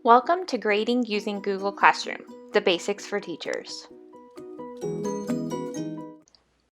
Welcome to Grading Using Google Classroom, the basics for teachers.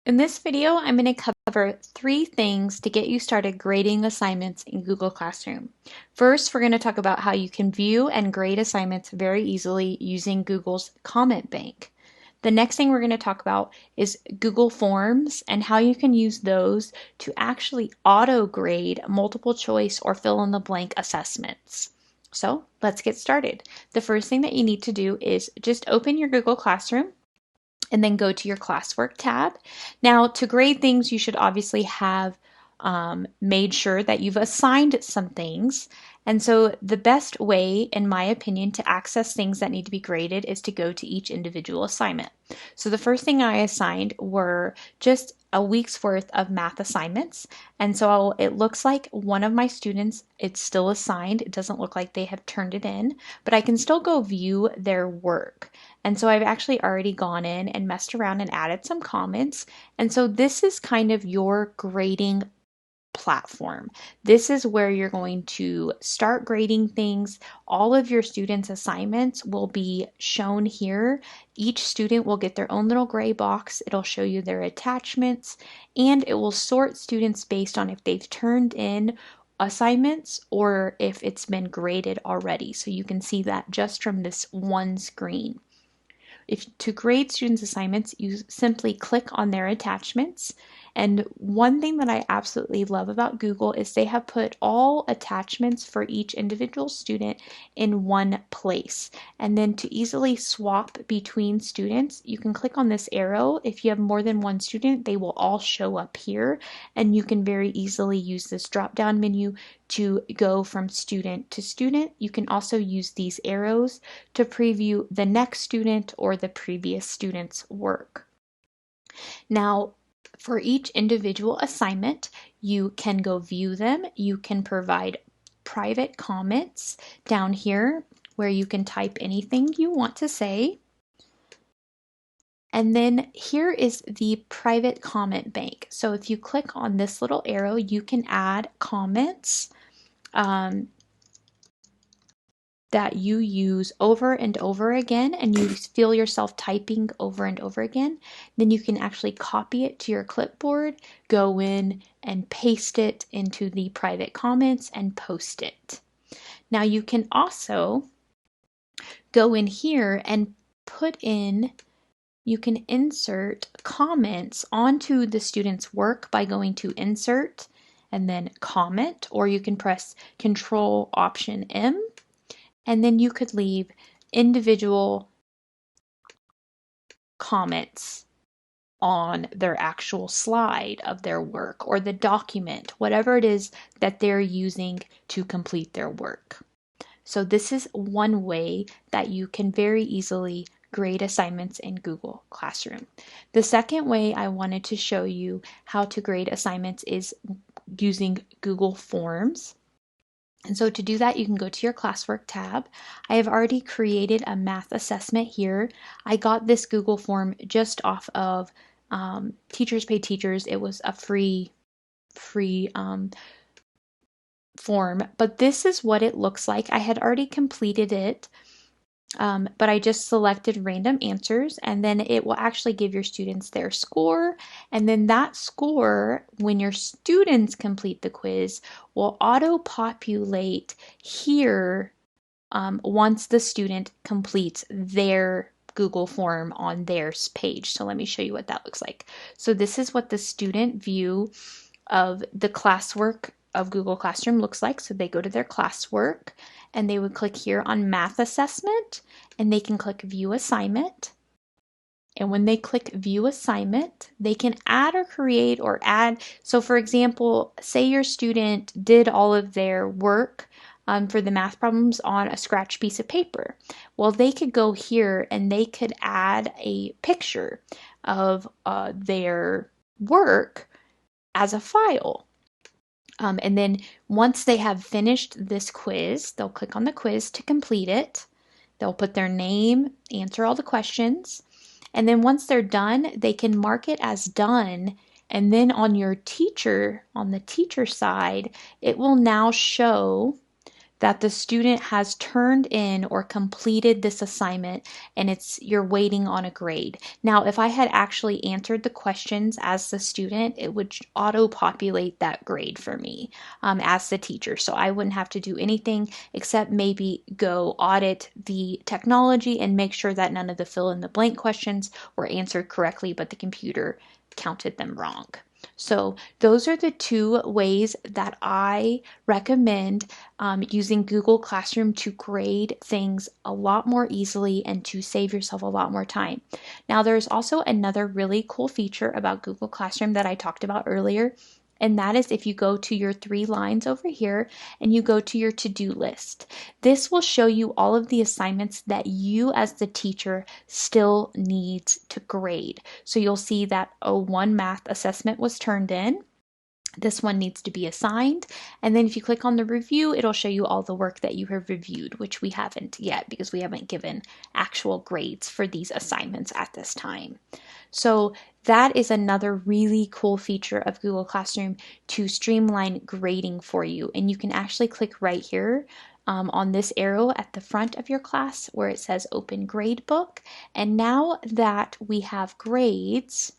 In this video, I'm going to cover 3 things to get you started grading assignments in Google Classroom. First, we're going to talk about how you can view and grade assignments very easily using Google's comment bank. The next thing we're going to talk about is Google Forms and how you can use those to actually auto-grade multiple choice or fill-in-the-blank assessments. So let's get started. The first thing that you need to do is just open your Google Classroom and then go to your classwork tab. Now, to grade things, you should obviously have made sure that you've assigned some things. And so the best way, in my opinion, to access things that need to be graded is to go to each individual assignment. So the first thing I assigned were just a week's worth of math assignments. And so it looks like one of my students, it's still assigned. It doesn't look like they have turned it in, but I can still go view their work. And so I've actually already gone in and messed around and added some comments. And so this is kind of your grading platform. This is where you're going to start grading things. All of your students' assignments will be shown here. Each student will get their own little gray box. It'll show you their attachments, and it will sort students based on if they've turned in assignments or if it's been graded already. So you can see that just from this one screen. To grade students' assignments, you simply click on their attachments. And one thing that I absolutely love about Google is they have put all attachments for each individual student in one place. And then to easily swap between students, you can click on this arrow. If you have more than one student, they will all show up here. And you can very easily use this drop-down menu to go from student to student. You can also use these arrows to preview the next student or the previous student's work. Now, for each individual assignment, you can go view them. You can provide private comments down here where you can type anything you want to say. And then here is the private comment bank. So if you click on this little arrow, you can add comments that you use over and over again, and you feel yourself typing over and over again. Then you can actually copy it to your clipboard, go in and paste it into the private comments and post it. Now you can also go in here and you can insert comments onto the student's work by going to Insert and then Comment, or you can press Control Option M. And then you could leave individual comments on their actual slide of their work or the document, whatever it is that they're using to complete their work. So this is one way that you can very easily grade assignments in Google Classroom. The second way I wanted to show you how to grade assignments is using Google Forms. And so to do that, you can go to your classwork tab. I have already created a math assessment here. I got this Google form just off of Teachers Pay Teachers. It was a free form, but this is what it looks like. I had already completed it, but I just selected random answers, and then it will actually give your students their score, and then that score, when your students complete the quiz, will auto-populate here once the student completes their Google form on their page. So let me show you what that looks like. So this is what the student view of the classwork of Google Classroom looks like. So they go to their classwork and they would click here on Math Assessment, and they can click View Assignment. And when they click View Assignment, they can add or create or add. So for example, say your student did all of their work for the math problems on a scratch piece of paper. Well, they could go here and they could add a picture of their work as a file. And then once they have finished this quiz, they'll click on the quiz to complete it. They'll put their name, answer all the questions, and then once they're done, they can mark it as done. And then on the teacher side, it will now show that the student has turned in or completed this assignment and you're waiting on a grade. Now, if I had actually answered the questions as the student, it would auto-populate that grade for me as the teacher. So I wouldn't have to do anything except maybe go audit the technology and make sure that none of the fill in the blank questions were answered correctly, but the computer counted them wrong. So those are the two ways that I recommend using Google Classroom to grade things a lot more easily and to save yourself a lot more time. Now, there's also another really cool feature about Google Classroom that I talked about earlier, and that is if you go to your 3 lines over here and you go to your to-do list. This will show you all of the assignments that you as the teacher still needs to grade. So you'll see that one math assessment was turned in. This one needs to be assigned. And then if you click on the review, it'll show you all the work that you have reviewed, which we haven't yet because we haven't given actual grades for these assignments at this time. So that is another really cool feature of Google Classroom to streamline grading for you. And you can actually click right here on this arrow at the front of your class where it says Open Gradebook. And now that we have grades,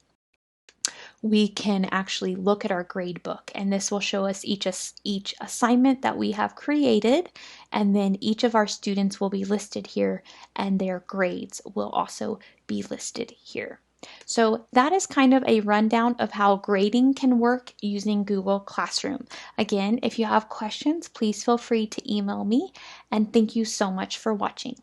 we can actually look at our grade book, and this will show us each assignment that we have created, and then each of our students will be listed here and their grades will also be listed here. So that is kind of a rundown of how grading can work using Google Classroom. Again, if you have questions, please feel free to email me, and thank you so much for watching.